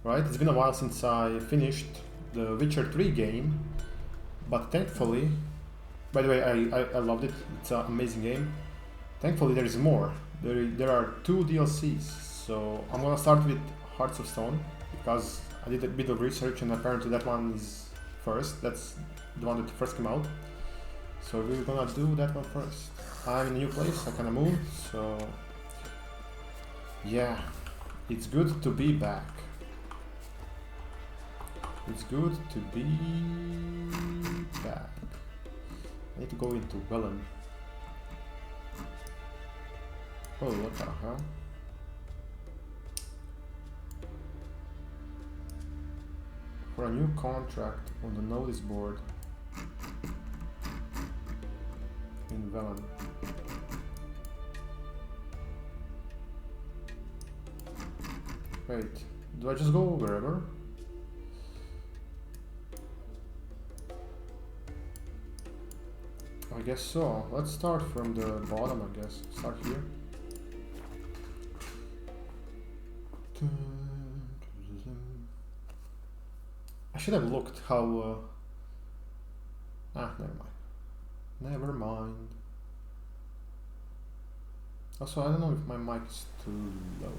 Right? It's been a while since I finished the Witcher 3 game, but thankfully, by the way, I loved it. It's an amazing game. Thankfully, there is more. There are 2 DLCs, so I'm gonna start with Hearts of Stone because I did a bit of research and apparently that one is first. That's the one that first came out. So we're gonna do that one first. I'm in a new place. I kinda moved, so yeah, it's good to be back. It's good to be back. I need to go into Velen. Oh, what the hell? For a new contract on the notice board in Velen. Wait, do I just go wherever? I guess so. Let's start from the bottom, I guess. Start here. I should have looked how... never mind. Never mind. Also, I don't know if my mic is too low.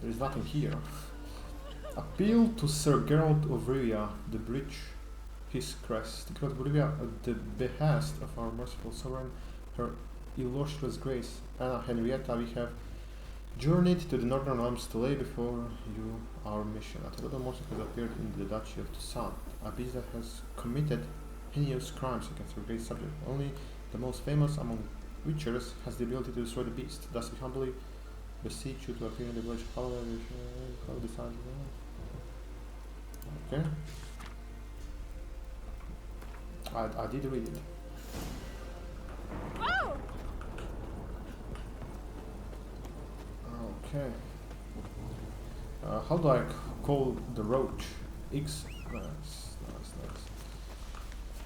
There is nothing here. Appeal to Sir Geralt of Rivia, the bridge, his crest. The Geralt of Rivia, at the behest of our merciful sovereign, her illustrious grace, Anna Henrietta, we have journeyed to the northern realms to lay before you our mission. A terrible monster has appeared in the Duchy of Toussaint, a beast that has committed heinous crimes against your great subject. Only the most famous among witchers has the ability to destroy the beast. Thus we humbly beseech you to appear in the village. Follow the signs. Okay. I did read it. Whoa! Okay. How do I call the roach? X. Nice.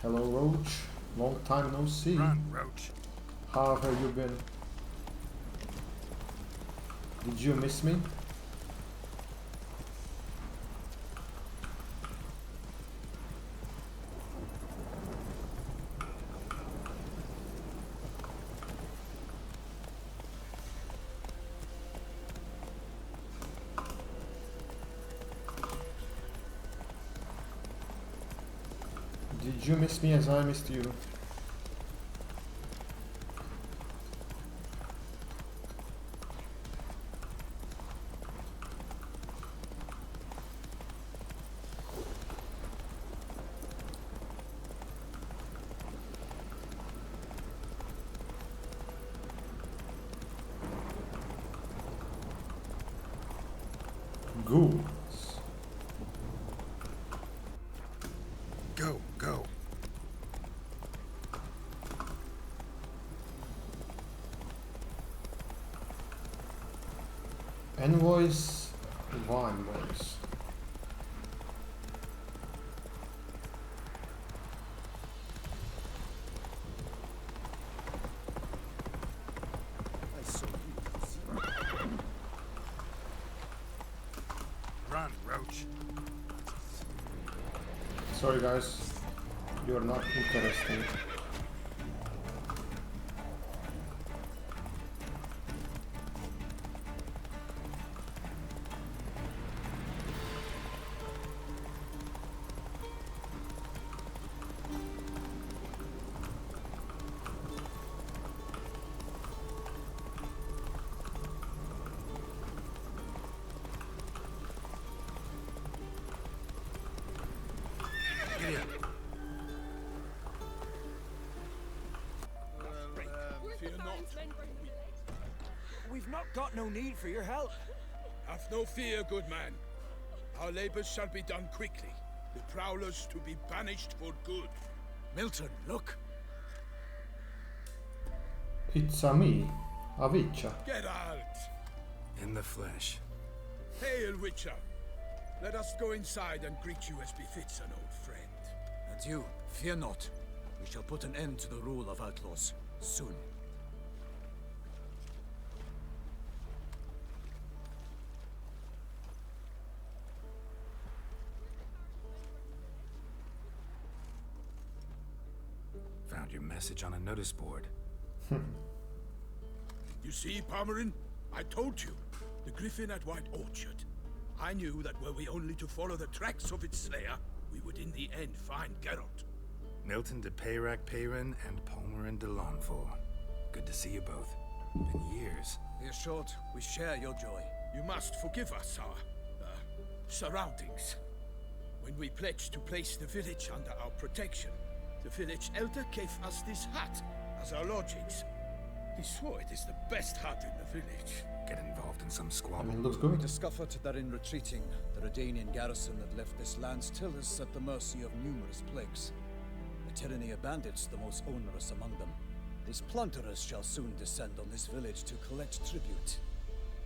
Hello, roach. Long time no see. Run, roach. How have you been? Did you miss me? Did you miss me as I missed you? Ghouls. Go. Envoys, Wineboys. Run, roach. Sorry guys, you are not interesting. We've not got no need for your help. Have no fear, good man. Our labors shall be done quickly. The prowlers to be banished for good. Milton, look. It's a me, a witcher. Get out! In the flesh. Hail, Witcher! Let us go inside and greet you as befits an old friend. And you, fear not. We shall put an end to the rule of outlaws soon. Found your message on a notice board. You see, Palmerin? I told you. The griffin at White Orchard. I knew that were we only to follow the tracks of its slayer, we would in the end find Geralt. Milton de Peyrac Peyran and Palmerin de Launfal. Good to see you both. Been years. Be assured, we share your joy. You must forgive us our surroundings. When we pledged to place the village under our protection, the village elder gave us this hut as our lodgings. He swore it is the best hut in the village. Get involved in some I squabble. mean, it looks We good. discovered that in retreating, the Redanian garrison that left this land still is at the mercy of numerous plagues. The tyranny of bandits, the most onerous among them. These plunderers shall soon descend on this village to collect tribute.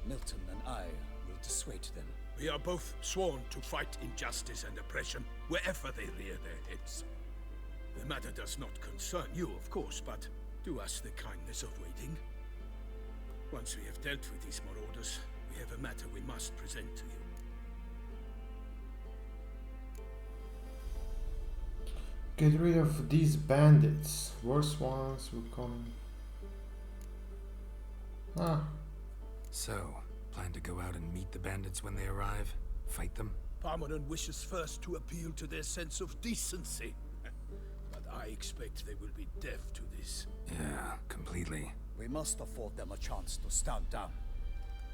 Milton and I will dissuade them. We are both sworn to fight injustice and oppression wherever they rear their heads. The matter does not concern you, of course, but do us the kindness of waiting. Once we have dealt with these marauders, we have a matter we must present to you. Get rid of these bandits. Worse ones will come. Ah, So, plan to go out and meet the bandits when they arrive? Fight them? Palmerin wishes first to appeal to their sense of decency. But I expect they will be deaf to this. Yeah, completely. We must afford them a chance to stand down.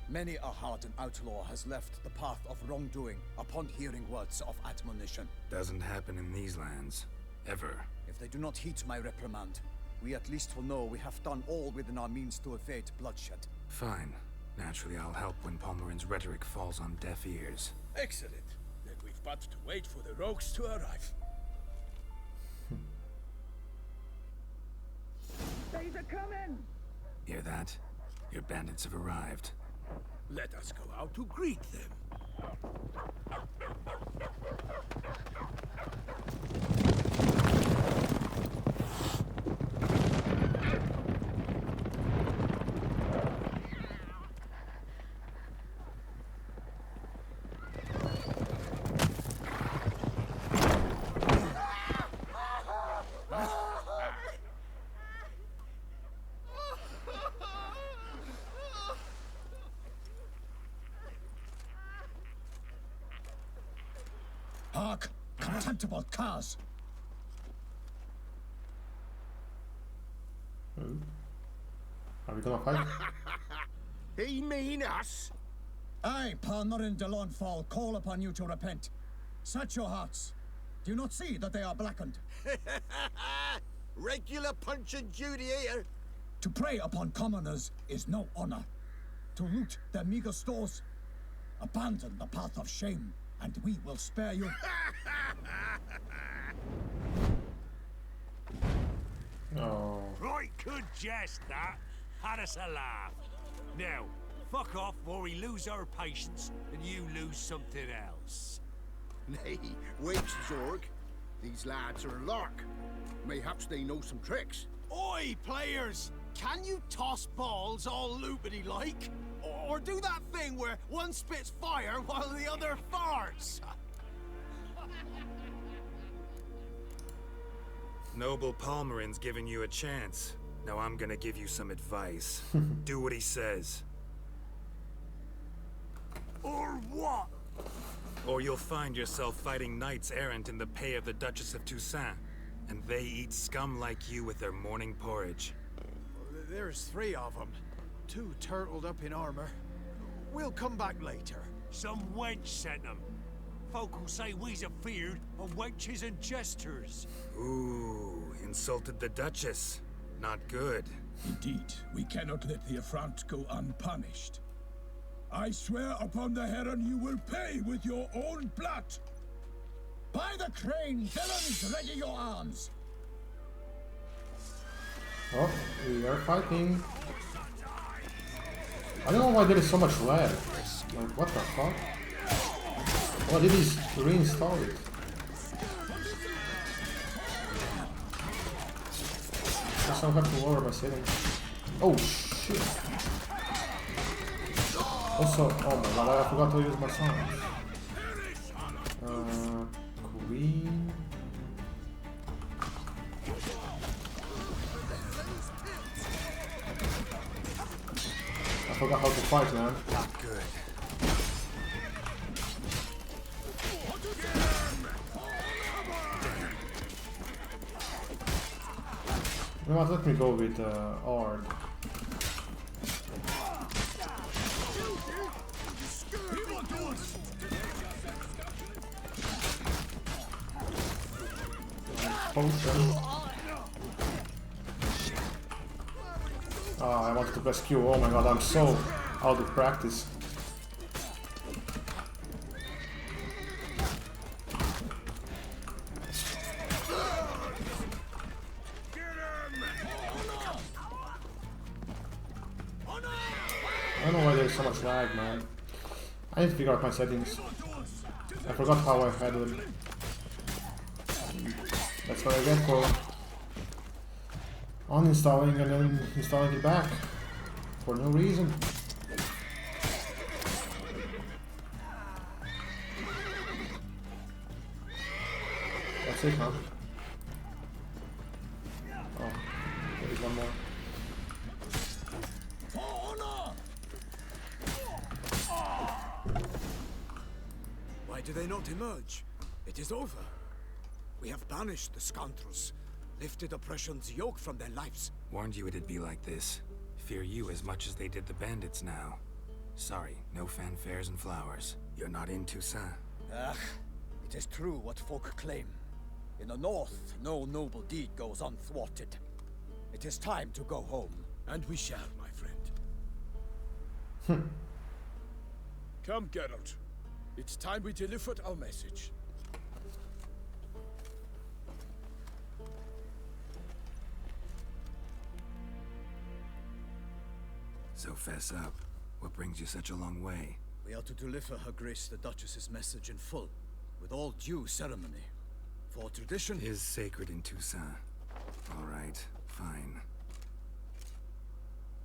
Many a hardened outlaw has left the path of wrongdoing upon hearing words of admonition. Doesn't happen in these lands. Ever. If they do not heed my reprimand, we at least will know we have done all within our means to evade bloodshed. Fine. Naturally, I'll help when Palmerin's rhetoric falls on deaf ears. Excellent. Then we've but to wait for the rogues to arrive. They're coming! Hear that? Your bandits have arrived. Let us go out to greet them. Hark! Contemptible curs! oh. Are we gonna fight? He mean us? I, Palmerin de Launfal, call upon you to repent. Set your hearts. Do you not see that they are blackened? Regular punch and duty here. To prey upon commoners is no honor. To loot their meager stores, abandon the path of shame, and we will spare you. Oh. Right good jest, that. Had us a laugh. Now, fuck off or we lose our patience and you lose something else. Nay, wait, Zorg. These lads are a lark. Mayhaps they know some tricks. Oi, players! Can you toss balls all loopity-like? Or do that thing where one spits fire while the other farts? Noble Palmerin's giving you a chance. Now I'm gonna give you some advice. Do what he says. Or what? Or you'll find yourself fighting knights errant in the pay of the Duchess of Toussaint. And they eat scum like you with their morning porridge. There's 3 of them. 2 turtled up in armor. We'll come back later. Some wench sent them. Folk will say we's afeard of wenches and jesters. Ooh, insulted the Duchess. Not good. Indeed, we cannot let the affront go unpunished. I swear upon the Heron you will pay with your own blood. By the crane, villains, ready your arms! Oh, we are fighting. I don't know why there is so much lag. Like, what the fuck? Why did he reinstall it? I still have to lower my settings. Oh shit! Also, oh my god, I forgot to use my sound. Queen. I forgot how to fight, man. Not good. You know what, let me go with Ard. Potion. I wanted to press Q. Oh my god, I'm so out of practice. I don't know why there's so much lag, man. I need to figure out my settings. I forgot how I had them. That's what I get for uninstalling and then installing it back for no reason. That's it, huh? Oh, there is one more. Why do they not emerge? It is over. We have banished the scoundrels, lifted oppression's yoke from their lives. Warned you it'd be like this. Fear you as much as they did the bandits now. Sorry, no fanfares and flowers. You're not in Toussaint. Ah, it is true what folk claim. In the north, no noble deed goes unthwarted. It is time to go home. And we shall, my friend. Come, Geralt. It's time we delivered our message. So fess up. What brings you such a long way? We are to deliver Her Grace the Duchess's message in full, with all due ceremony. For tradition Is sacred in Toussaint. All right, fine.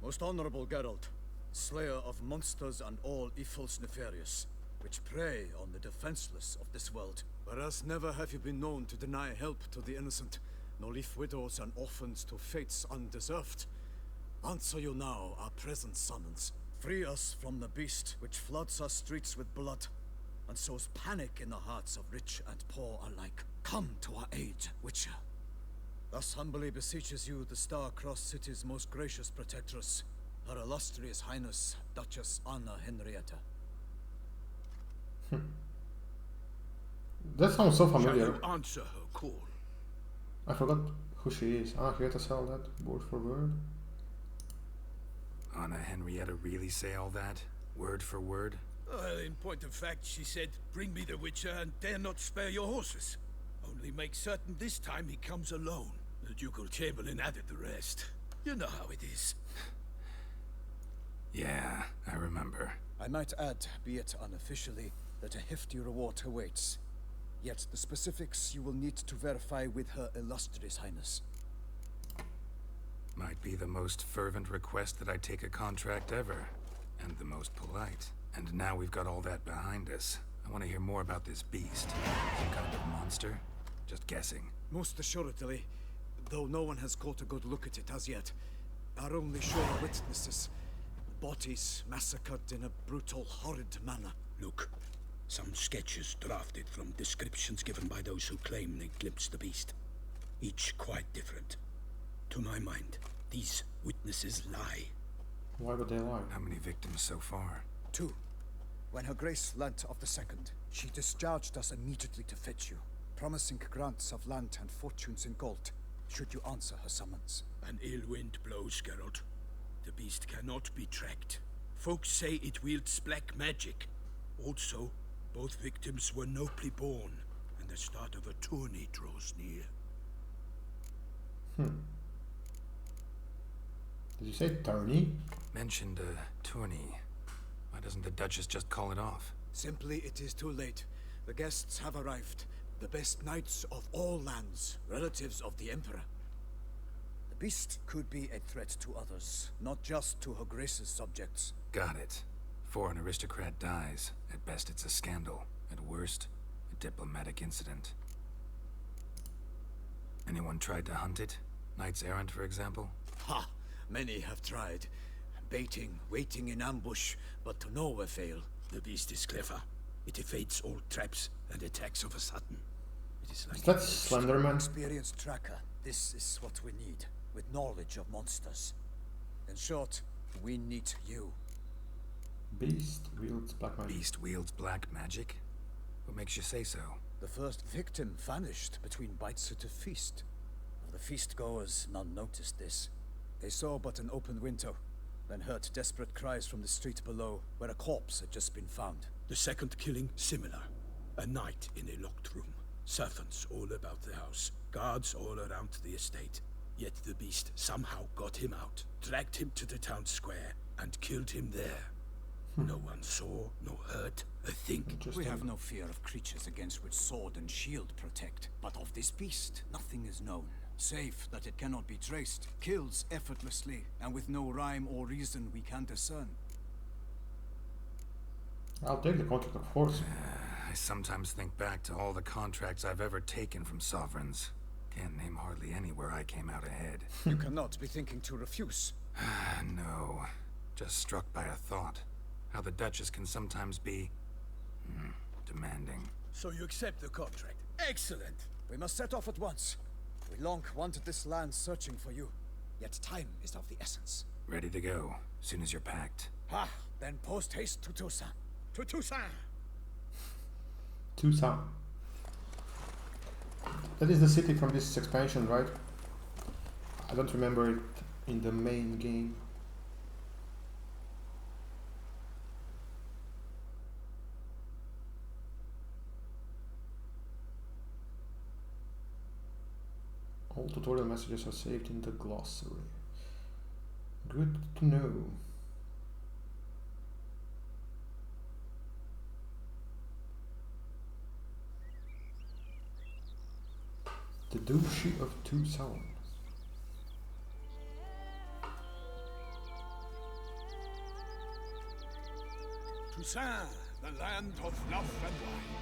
Most honorable Geralt, slayer of monsters and all evils nefarious, which prey on the defenseless of this world. Whereas never have you been known to deny help to the innocent, nor leave widows and orphans to fates undeserved. Answer you now our present summons. Free us from the beast which floods our streets with blood, and sows panic in the hearts of rich and poor alike. Come to our aid, Witcher. Thus humbly beseeches you the Star-Crossed City's most gracious protectress, Her Illustrious Highness, Duchess Anna Henrietta. That sounds so Shall familiar. you answer her call? I forgot who she is. Ah, Henrietta said that word for word. Anna Henrietta really say all that? Word for word? Well, in point of fact, she said, bring me the Witcher and dare not spare your horses. Only make certain this time he comes alone. The Ducal Chamberlain added the rest. You know how it is. Yeah, I remember. I might add, be it unofficially, that a hefty reward awaits. Yet the specifics you will need to verify with Her Illustrious Highness. Might be the most fervent request that I take a contract ever. And the most polite. And now we've got all that behind us. I want to hear more about this beast. Some kind of monster? Just guessing. Most assuredly, though no one has caught a good look at it as yet. Our only sure witnesses. Bodies massacred in a brutal, horrid manner. Look, some sketches drafted from descriptions given by those who claim they glimpsed the beast. Each quite different. To my mind, these witnesses lie. Why would they lie? How many victims so far? 2. When Her Grace learnt of the second, she discharged us immediately to fetch you, promising grants of land and fortunes in gold, should you answer her summons. An ill wind blows, Geralt. The beast cannot be tracked. Folks say it wields black magic. Also, both victims were nobly born, and the start of a tourney draws near. Did you say tourney? Mentioned a tourney. Why doesn't the Duchess just call it off? Simply, it is too late. the guests have arrived. The best knights of all lands, relatives of the Emperor. The beast could be a threat to others, not just to Her Grace's subjects. Got it. Before an aristocrat dies, at best it's a scandal. At worst, a diplomatic incident. Anyone tried to hunt it? Knights errant, for example? Ha! Many have tried. Baiting, waiting in ambush, but to no avail. The beast is clever. It evades all traps and attacks of a sudden. It is like Is that Slenderman? Experienced tracker. This is what we need, with knowledge of monsters. In short, we need you. Beast wields black magic. Beast wields black magic? What makes you say so? The first victim vanished between bites at a feast. Of the feast goers, none noticed this. They saw but an open window, then heard desperate cries from the street below, where a corpse had just been found. the second killing similar. A night in a locked room. Servants all about the house. Guards all around the estate. Yet the beast somehow got him out, dragged him to the town square, and killed him there. No one saw, nor heard a thing. We have no fear of creatures against which sword and shield protect. But of this beast, nothing is known. Save that it cannot be traced, kills effortlessly, and with no rhyme or reason we can discern. I'll take the contract, of course. I sometimes think back to all the contracts I've ever taken from sovereigns. Can't name hardly any where I came out ahead. You cannot be thinking to refuse. No. Just struck by a thought. How the Duchess can sometimes be... demanding. So you accept the contract. Excellent! We must set off at once. We long wanted this land searching for you. Yet time is of the essence. Ready to go, soon as you're packed. Ah, then post haste to Toussaint. To Toussaint! Toussaint. That is the city from this expansion, right? I don't remember it in the main game. All tutorial messages are saved in the glossary. Good to know. The Duchy of Toussaint. Toussaint, the land of love and wine.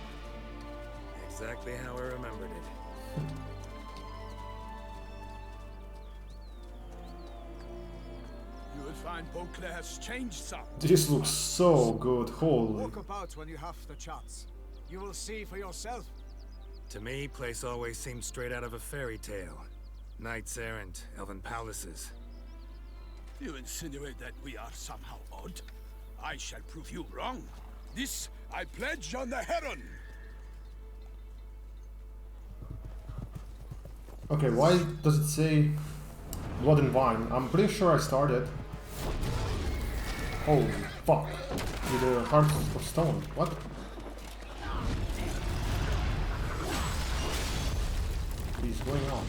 Exactly how I remembered it. You will find Beauclair has changed some. This looks so good, holy. Walk about when you have the chance. You will see for yourself. To me, place always seemed straight out of a fairy tale. Knights errant, elven palaces. You insinuate that we are somehow odd? I shall prove you wrong. This I pledge on the Heron. Okay, why does it say Blood and Wine? I'm pretty sure I started. Holy fuck. With the Heart of Stone. What? What is going on?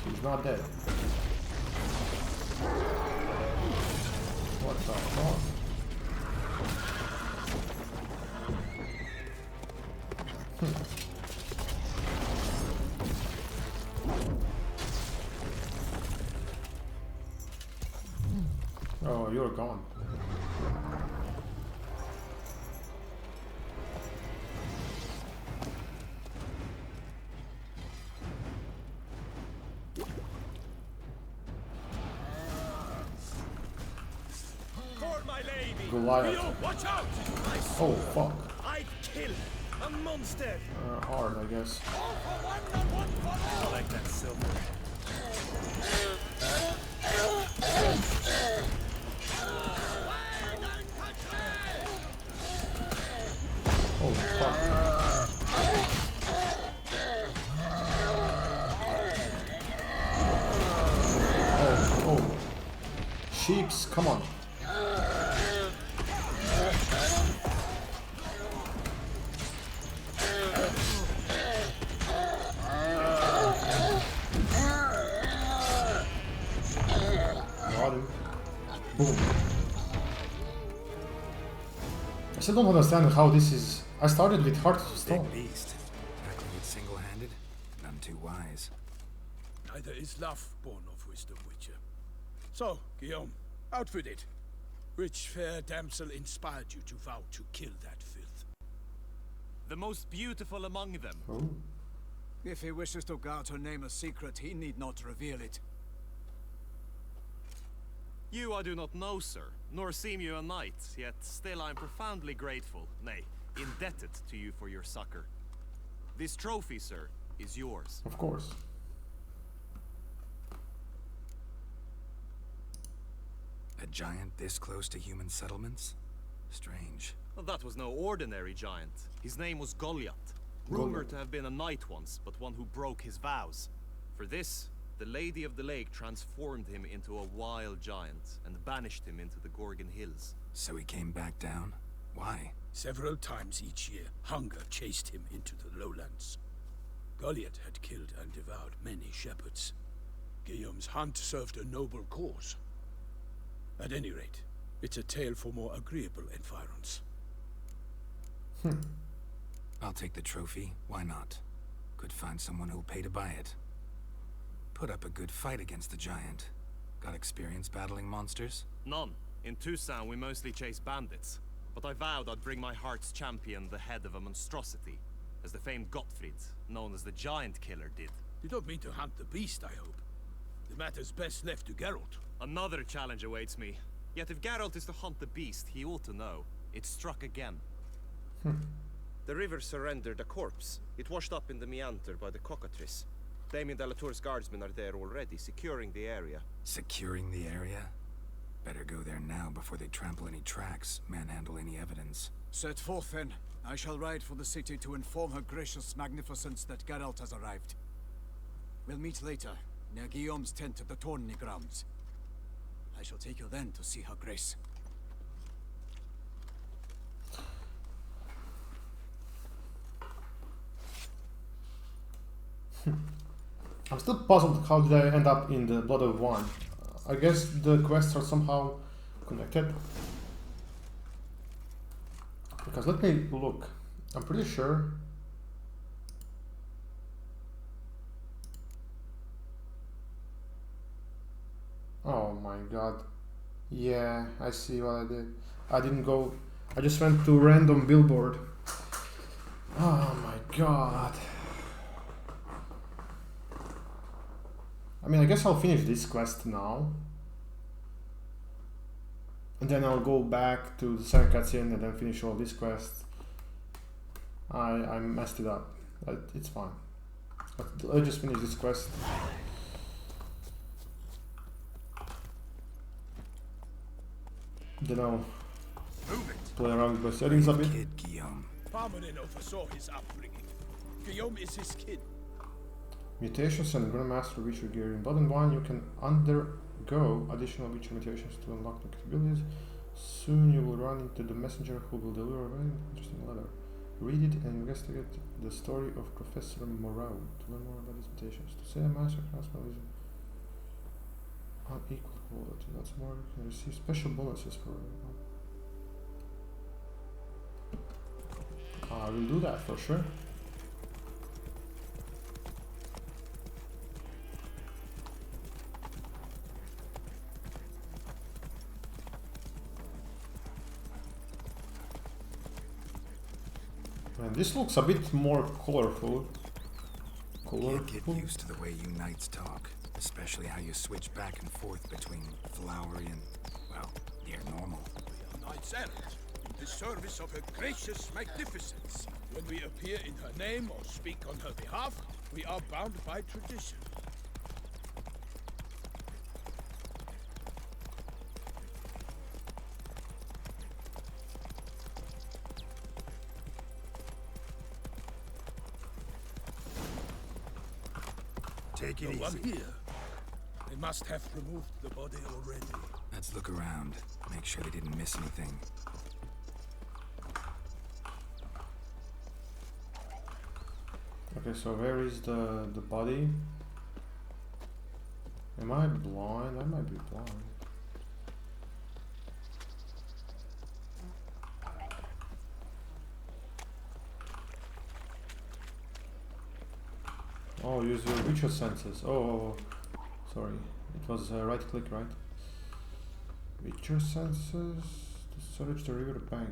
He's not dead. What the fuck? Oh, you're gone. Court my lady. Goliath. Leo, watch out! Oh, fuck. I kill a monster. Hard, I guess. I like that silver. Oh, fuck. Oh. Sheeps, come on. Got him. Boom. still don't understand how this is. I started with Heart of Stone. Big beast. Tackling it single-handed? None too wise. Neither is love born of wisdom, Witcher. So, Guillaume, outfit it. Which fair damsel inspired you to vow to kill that filth? The most beautiful among them. Oh. If he wishes to guard her name a secret, he need not reveal it. You I do not know, sir, nor seem you a knight, yet still I am profoundly grateful, nay, indebted to you for your succor. This trophy, sir, is yours. Of course. A giant this close to human settlements? Strange. Well, that was no ordinary giant. His name was Goliath. Rumored to have been a knight once, but one who broke his vows. For this, the Lady of the Lake transformed him into a wild giant and banished him into the Gorgon Hills. So he came back down? Why? Several times each year, hunger chased him into the lowlands. Goliath had killed and devoured many shepherds. Guillaume's hunt served a noble cause. At any rate, it's a tale for more agreeable environs. I'll take the trophy. Why not? Could find someone who'll pay to buy it. Put up a good fight against the giant. Got experience battling monsters? None. In Toussaint we mostly chase bandits. But I vowed I'd bring my heart's champion the head of a monstrosity, as the famed Gottfried, known as the Giant Killer, did. You don't mean to hunt the beast, I hope. The matter's best left to Geralt. Another challenge awaits me. Yet if Geralt is to hunt the beast, he ought to know. It struck again. The river surrendered a corpse. It washed up in the meander by the cockatrice. Damien de la Tour's guardsmen are there already, securing the area. Securing the area? Better go there now before they trample any tracks, manhandle any evidence. Set forth then. I shall ride for the city to inform her gracious magnificence that Geralt has arrived. We'll meet later, near Guillaume's tent at the Tourney grounds. I shall take you then to see her grace. I'm still puzzled how did I end up in the Blood of Wine. I guess the quests are somehow connected. Because let me look. I'm pretty sure. Oh my god. Yeah, I see what I did. I didn't go. I just went to random billboard. Oh my god. I mean, I guess I'll finish this quest now. And then I'll go back to the second cutscene and then finish all these quests. I messed it up. It's fine. Let's just finish this quest. Then I'll play around with my settings a bit. Kid Guillaume. Parmanin oversaw his upbringing. Guillaume is his kid. Mutations and Grandmaster Witcher gear. In Blood and Wine you can undergo additional Witcher mutations to unlock new capabilities. Soon you will run into the messenger who will deliver a very interesting letter. Read it and investigate the story of Professor Moreau to learn more about these mutations. To say a master craftsman is unequal quality. That's more, you can receive special bonuses for I will do that for sure. And this looks a bit more colorful. Can't get used to the way you knights talk, especially how you switch back and forth between flowery and, well, near normal. We are knights errant, in the service of her gracious magnificence. When we appear in her name or speak on her behalf, we are bound by tradition. Take it No one easy. here. They must have removed the body already. Let's look around. Make sure they didn't miss anything. Okay, so where is the body? Am I blind? I might be blind. Oh, use your visual senses. Oh, sorry. It was right click, right? Visual senses to search the river bank.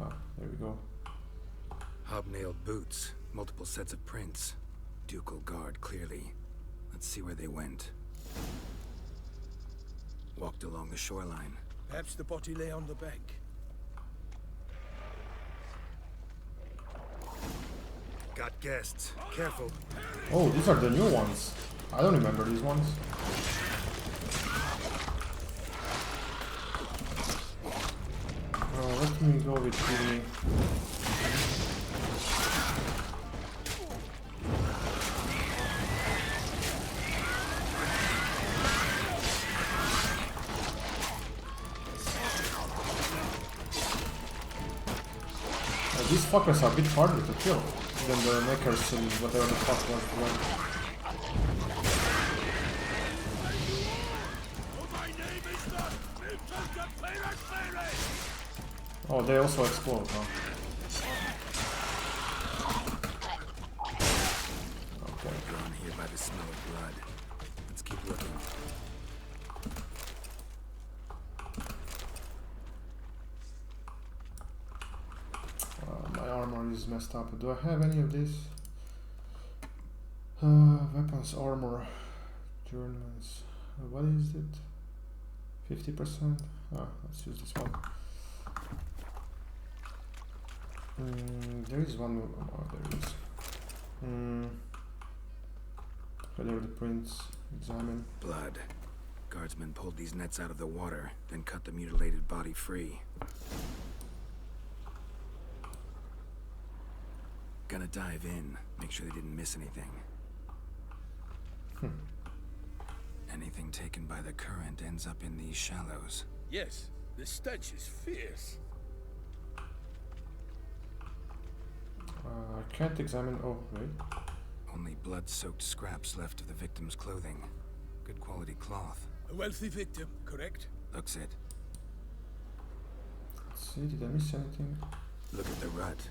Ah, there we go. Hobnailed boots, multiple sets of prints. Ducal guard, clearly. Let's see where they went. Walked along the shoreline. Perhaps the body lay on the bank. Got guests. Careful. Oh, these are the new ones. I don't remember these ones. Let me go with the... These fuckers are a bit harder to kill than the makers in whatever the fuck was doing. Oh, they also explode, huh? Okay. Drawn here by the smell of blood. Let's keep looking. My armor is messed up. Do I have any of this? Weapons, armor, journals. What is it? 50%? Ah, let's use this one. There is one. Oh, there is. Whether the prints, examine. Blood. Guardsmen pulled these nets out of the water, then cut the mutilated body free. Gonna dive in, make sure they didn't miss anything. Anything taken by the current ends up in these shallows. Yes, the stench is fierce. I can't examine. Oh, wait. Only blood-soaked scraps left of the victim's clothing. Good quality cloth. A wealthy victim, correct? Looks it. Let's see, did I miss anything? Look at the rut.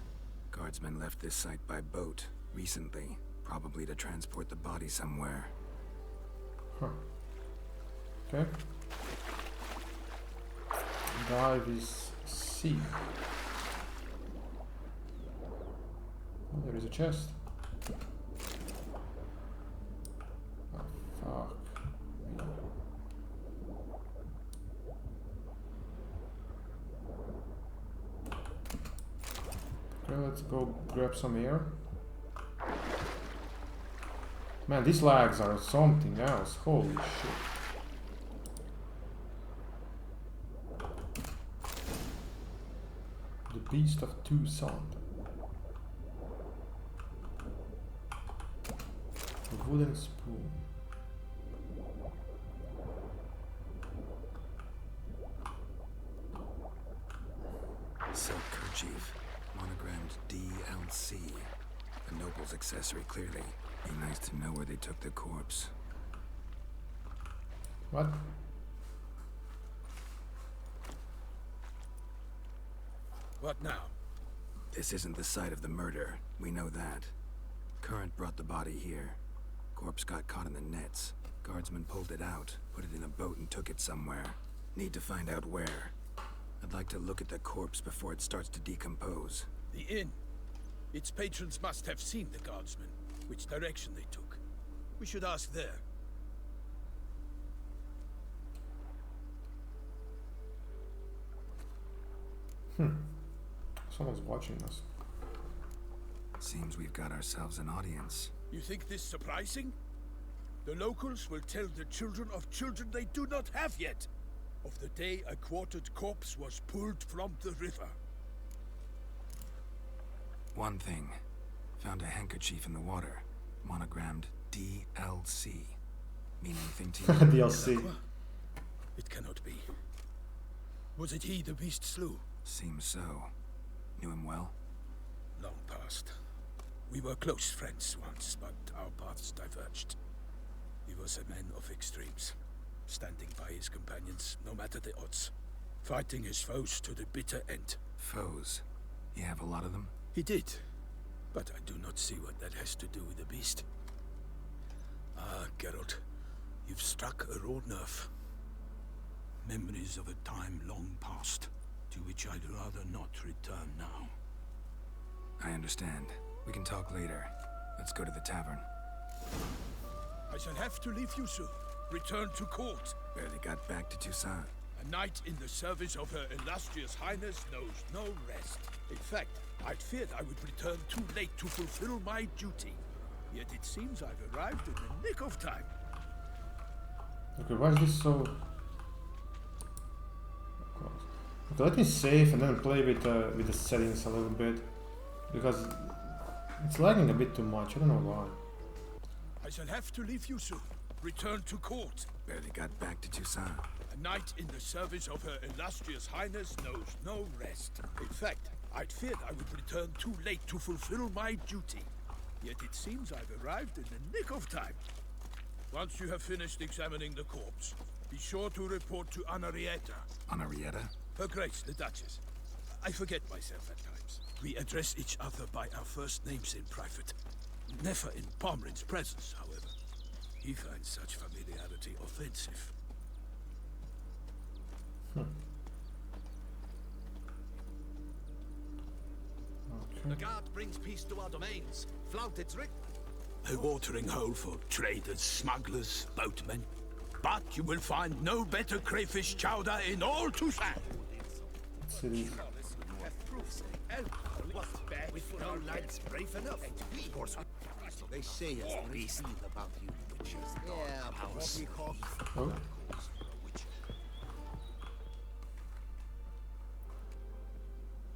Guardsmen left this site by boat recently, probably to transport the body somewhere. Huh. Okay. Dive is C. Oh, there is a chest. Oh, fuck. Okay, let's go grab some air. Man, these lags are something else. Holy shit. The Beast of Toussaint. A wooden spoon. Silk kerchief. Monogrammed DLC. The noble's accessory, clearly. Be nice to know where they took the corpse. What? What now? This isn't the site of the murder. We know that. Current brought the body here. Corpse got caught in the nets. Guardsmen pulled it out, put it in a boat and took it somewhere. Need to find out where. I'd like to look at the corpse before it starts to decompose. The inn. Its patrons must have seen the guardsmen, which direction they took. We should ask there. Someone's watching us. Seems we've got ourselves an audience. You think this surprising? The locals will tell the children of children they do not have yet, of the day a quartered corpse was pulled from the river. One thing. Found a handkerchief in the water. Monogrammed DLC. Mean anything to you? DLC. It cannot be. Was it he the beast slew? Seems so. Knew him well? Long past. We were close friends once, but our paths diverged. He was a man of extremes, standing by his companions, no matter the odds. Fighting his foes to the bitter end. Foes? You have a lot of them? He did, but I do not see what that has to do with the beast. Ah, Geralt, you've struck a raw nerve. Memories of a time long past, to which I'd rather not return now. I understand. We can talk later. Let's go to the tavern. I shall have to leave you soon. Return to court. Barely got back to Toussaint. A knight in the service of Her Illustrious Highness knows no rest. In fact, I'd feared I would return too late to fulfill my duty. Yet it seems I've arrived in the nick of time. Okay, why is this so... Okay, let me save and then play with the settings a little bit. Because it's lagging a bit too much, I don't know why. I shall have to leave you soon. Return to court. Barely got back to Toussaint. A knight in the service of Her Illustrious Highness knows no rest. In fact, I'd feared I would return too late to fulfill my duty. Yet it seems I've arrived in the nick of time. Once you have finished examining the corpse, be sure to report to Anarietta. Anarietta? Her Grace, the Duchess. I forget myself at times. We address each other by our first names in private. Never in Pomrin's presence, however. He finds such familiarity offensive. The guard brings peace to our domains. Flout its writ. A watering hole for traders, smugglers, boatmen. But you will find no better crayfish chowder in all Toussaint. City. With no lads brave enough. They say as reason about you, witches. Yeah, Oh.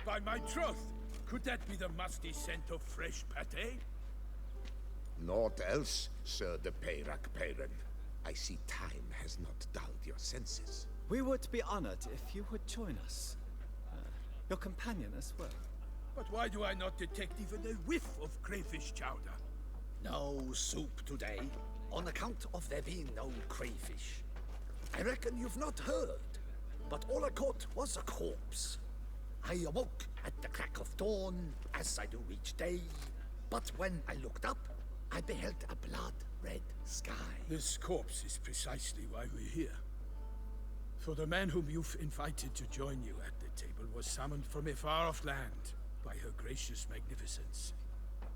By my troth, could that be the musty scent of fresh pate? Naught else, Sir de Peyrac Peyran. I see time has not dulled your senses. We would be honored if you would join us. Your companion as well. But why do I not detect even a whiff of crayfish chowder? No soup today, on account of there being no crayfish. I reckon you've not heard, but all I caught was a corpse. I awoke at the crack of dawn, as I do each day, but when I looked up, I beheld a blood-red sky. This corpse is precisely why we're here. For the man whom you've invited to join you at the table was summoned from a far-off land by her gracious magnificence.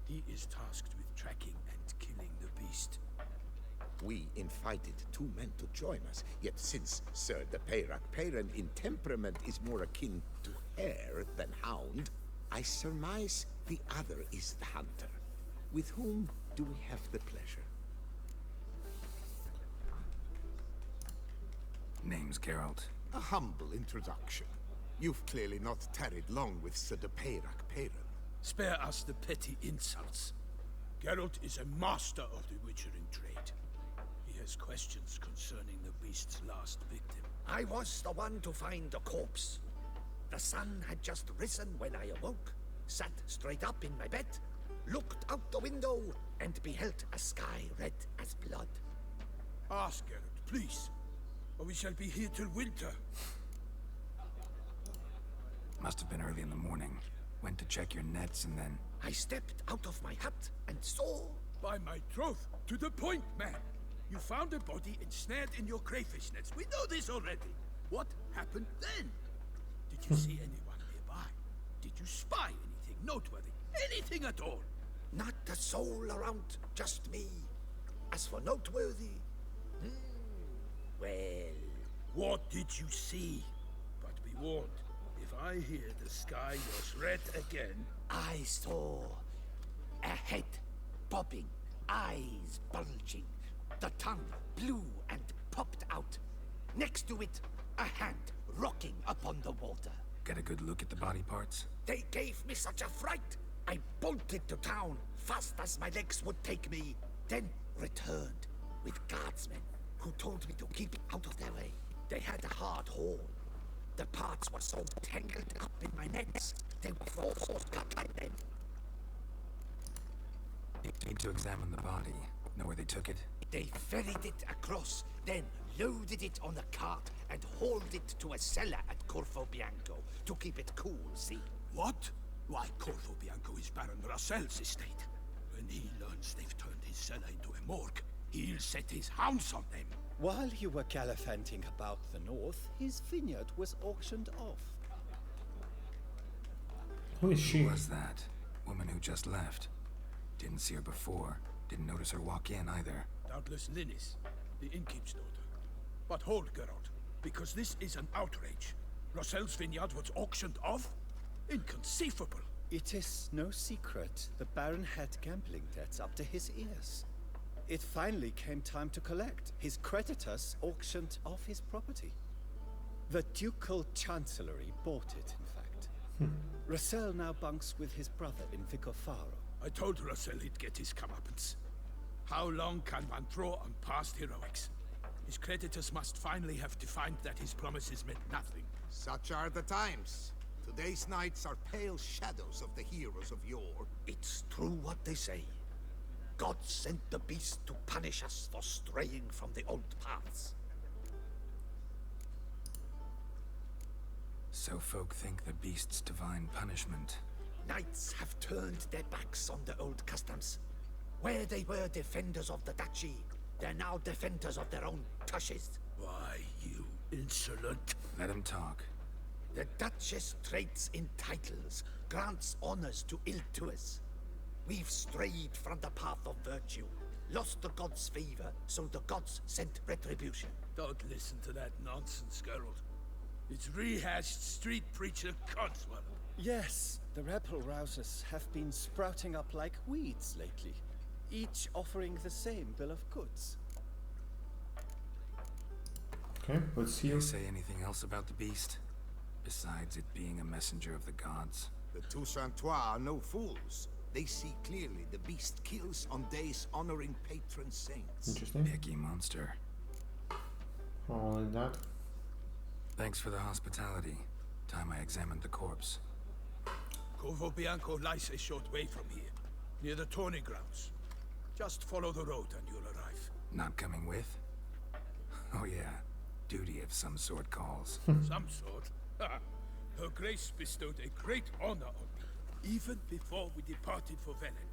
He is tasked with tracking and killing the beast. We invited two men to join us, yet since Sir de Peyrac Peyran in temperament is more akin to hare than hound, I surmise the other is the hunter. With whom do we have the pleasure? Name's Geralt. A humble introduction. You've clearly not tarried long with Sir de Peyrac Peyran. Spare us the petty insults. Geralt is a master of the witchering trade. He has questions concerning the beast's last victim. I was the one to find the corpse. The sun had just risen when I awoke, sat straight up in my bed, looked out the window, and beheld a sky red as blood. Ask Geralt, please, or we shall be here till winter. Must have been early in the morning. Went to check your nets and then... I stepped out of my hut and saw... By my troth, to the point, man. You found a body ensnared in your crayfish nets. We know this already. What happened then? Did you see anyone nearby? Did you spy anything noteworthy? Anything at all? Not a soul around, just me. As for noteworthy... well... What did you see? But be warned, if I hear the sky was red again... I saw a head popping, eyes bulging, the tongue blue and popped out. Next to it, a hand rocking upon the water. Get a good look at the body parts? They gave me such a fright. I bolted to town fast as my legs would take me, then returned with guardsmen who told me to keep out of their way. They had a hard haul. The parts were so tangled up in my nets, they were all cut like them. Need to examine the body. Know where they took it? They ferried it across, then loaded it on a cart and hauled it to a cellar at Corfo Bianco to keep it cool, see? What? Why, Corvo Bianco is Baron Rossel's estate. When he learns they've turned his cellar into a morgue, he'll set his hounds on them. While you were gallivanting about the north, his vineyard was auctioned off. Who is she? Who was that? Woman who just left. Didn't see her before. Didn't notice her walk in either. Doubtless Linnis, the innkeep's daughter. But hold, Geralt, because this is an outrage. Rossel's vineyard was auctioned off? Inconceivable. It is no secret the Baron had gambling debts up to his ears. It finally came time to collect. His creditors auctioned off his property. The Ducal Chancellery bought it, in fact. Rossel now bunks with his brother in Vicofaro. I told Rossel he'd get his comeuppance. How long can one draw on past heroics? His creditors must finally have defined that his promises meant nothing. Such are the times. Today's knights are pale shadows of the heroes of yore. It's true what they say. God sent the beast to punish us for straying from the old paths. So folk think the beast's divine punishment. Knights have turned their backs on the old customs. Where they were defenders of the duchy, they're now defenders of their own tushes. Why, you insolent... Let him talk. The Duchess trades in titles, grants honors to ill-doers. We've strayed from the path of virtue, lost the gods' favor, so the gods sent retribution. Don't listen to that nonsense, Geralt. It's rehashed street preacher Codswell. Yes, the rebel rousers have been sprouting up like weeds lately, each offering the same bill of goods. Okay, let's see. Can you say anything else about the beast? Besides it being a messenger of the gods. The Toussaintois are no fools. They see clearly the beast kills on days honoring patron saints. Interesting. Picky monster. Only that. Thanks for the hospitality. Time I examined the corpse. Corvo Bianco lies a short way from here, near the tourney grounds. Just follow the road and you'll arrive. Not coming with? Oh yeah, duty of some sort calls. Some sort? Her Grace bestowed a great honor on me, even before we departed for Velen.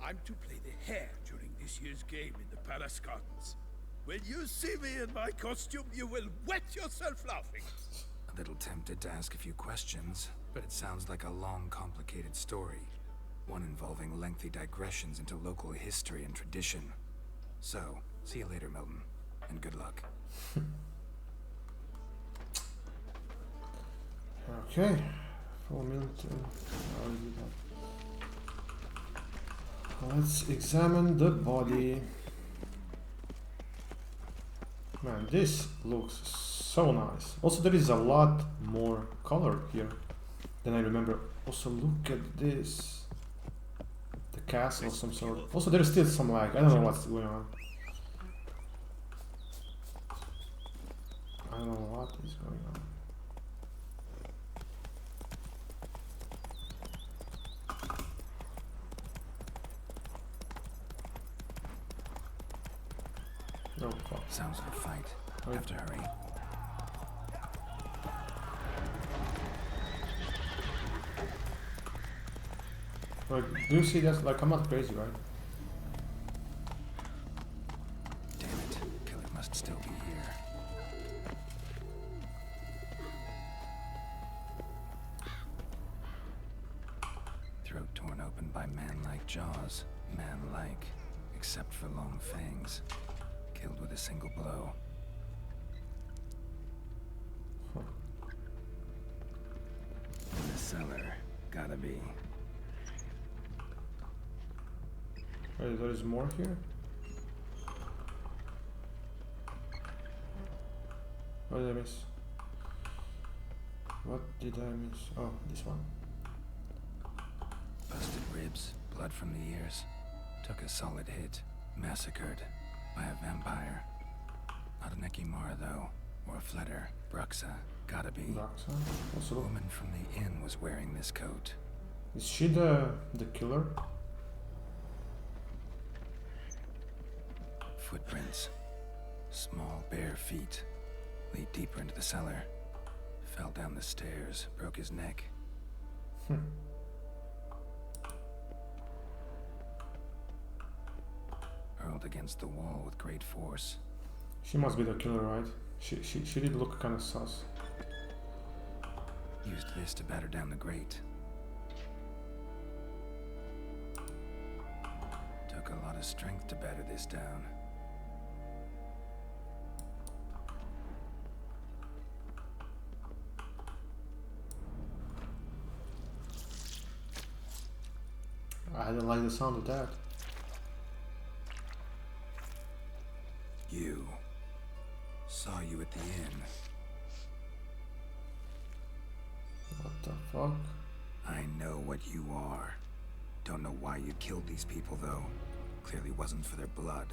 I'm to play the hare during this year's game in the Palace Gardens. When you see me in my costume, you will wet yourself laughing. A little tempted to ask a few questions, but it sounds like a long, complicated story. One involving lengthy digressions into local history and tradition. So, see you later, Milton, and good luck. Okay. 4 minutes. Let's examine the body. Man, this looks so nice. Also, there is a lot more color here than I remember. Also, look at this. The castle of some sort. Also, there is still some lag. I don't know what's going on. I don't know what is going on. Oh, fuck. Sounds like a fight. Oh, Have to hurry. Like, do you see that? Like, I'm not crazy, right? Damn it. Killer must still be here. Throat torn open by man-like jaws. Man-like. Except for long fangs. Killed with a single blow. Huh. In the cellar. Gotta be. Wait, there is more here? What did I miss? What did I miss? Oh, this one. Busted ribs, blood from the ears. Took a solid hit. Massacred by a vampire. Not an Ekimara though, or a Fletter. Bruxa, gotta be. Bruxa? The Also, woman from the inn was wearing this coat. is she the killer? Footprints. Small bare feet. Lead deeper into the cellar. Fell down the stairs, broke his neck. hurled against the wall with great force. She must be the killer, right? She did look kind of sus. Used this to batter down the grate. Took a lot of strength to batter this down. I didn't like the sound of that. You. Saw you at the inn. What the fuck? I know what you are. Don't know why you killed these people, though. Clearly wasn't for their blood.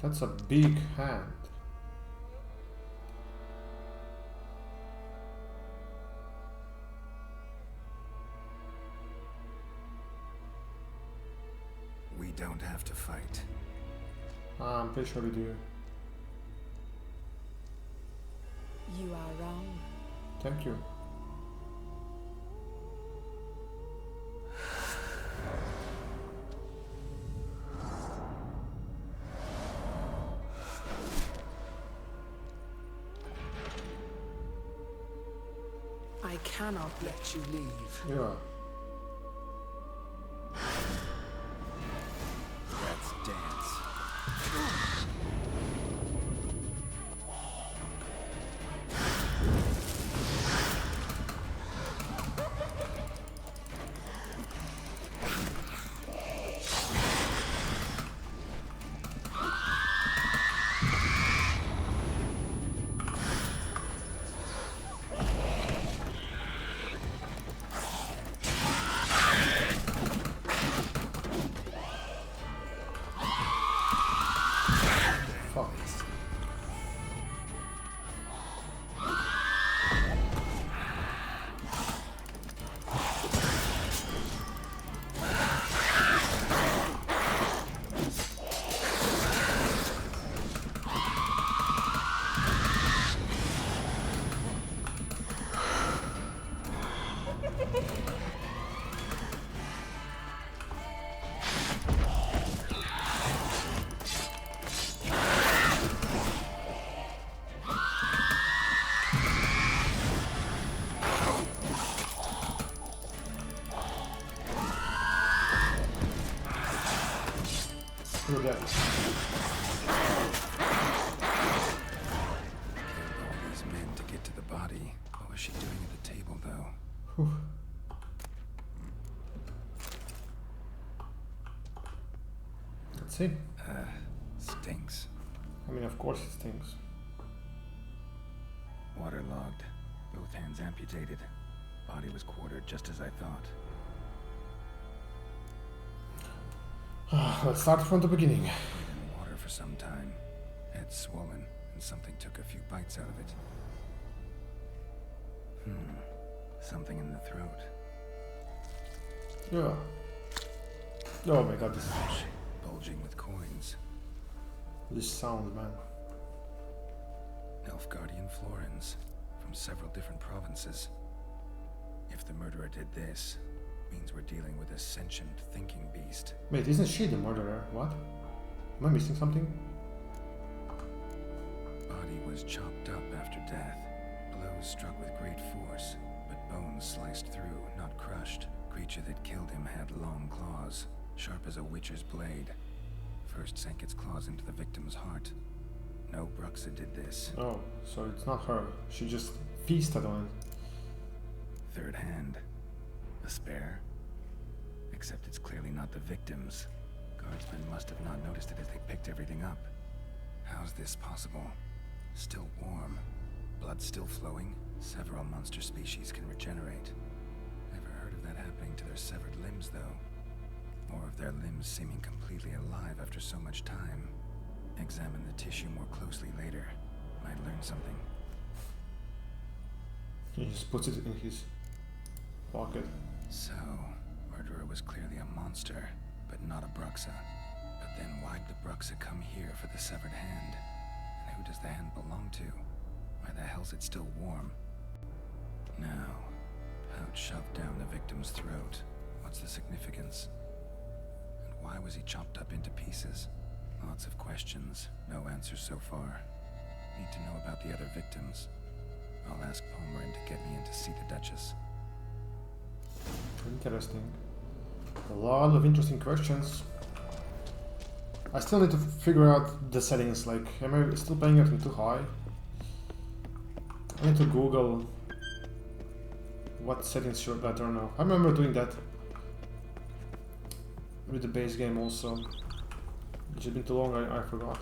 That's a big hand. We don't have to fight. I'm pretty sure we do. You are wrong. Thank you. I cannot let you leave. Yeah. Let's dance. Screw that. Killed all these men to get to the body. What was she doing at the table, though? Whew. Let's see. Stinks. I mean, of course it stinks. Waterlogged. Both hands amputated. Body was quartered just as I thought. Let's start from the beginning. Been in water for some time. Head swollen, and something took a few bites out of it. Something in the throat. Yeah. Oh my god, Bulging with coins. this sound, man. Nilfgaardian florins from several different provinces. If the murderer did this, means we're dealing with a sentient thinking beast. Wait, isn't she the murderer? What? Am I missing something? Body was chopped up after death. Blows struck with great force, but bones sliced through, not crushed. Creature that killed him had long claws, sharp as a witcher's blade. First sank its claws into the victim's heart. No Bruxa did this. Oh, so it's not her. She just feasted on it. Third hand. A spare? Except it's clearly not the victim's. Guardsmen must have not noticed it as they picked everything up. How's this possible? Still warm. Blood still flowing. Several monster species can regenerate. Never heard of that happening to their severed limbs, though. Or of their limbs seeming completely alive after so much time. Examine the tissue more closely later. Might learn something. He just puts it in his pocket. So, murderer was clearly a monster, but not a Bruxa. But then why'd the Bruxa come here for the severed hand? And who does the hand belong to? Why the hell's it still warm? Now, Pouch shoved down the victim's throat. What's the significance? And why was he chopped up into pieces? Lots of questions, no answers so far. Need to know about the other victims. I'll ask Palmerin to get me in to see the Duchess. Interesting. A lot of interesting questions. I still need to figure out the settings, like, am I still playing it too high? I need to Google what settings should I turn off. I remember doing that with the base game also. It's been too long, I forgot.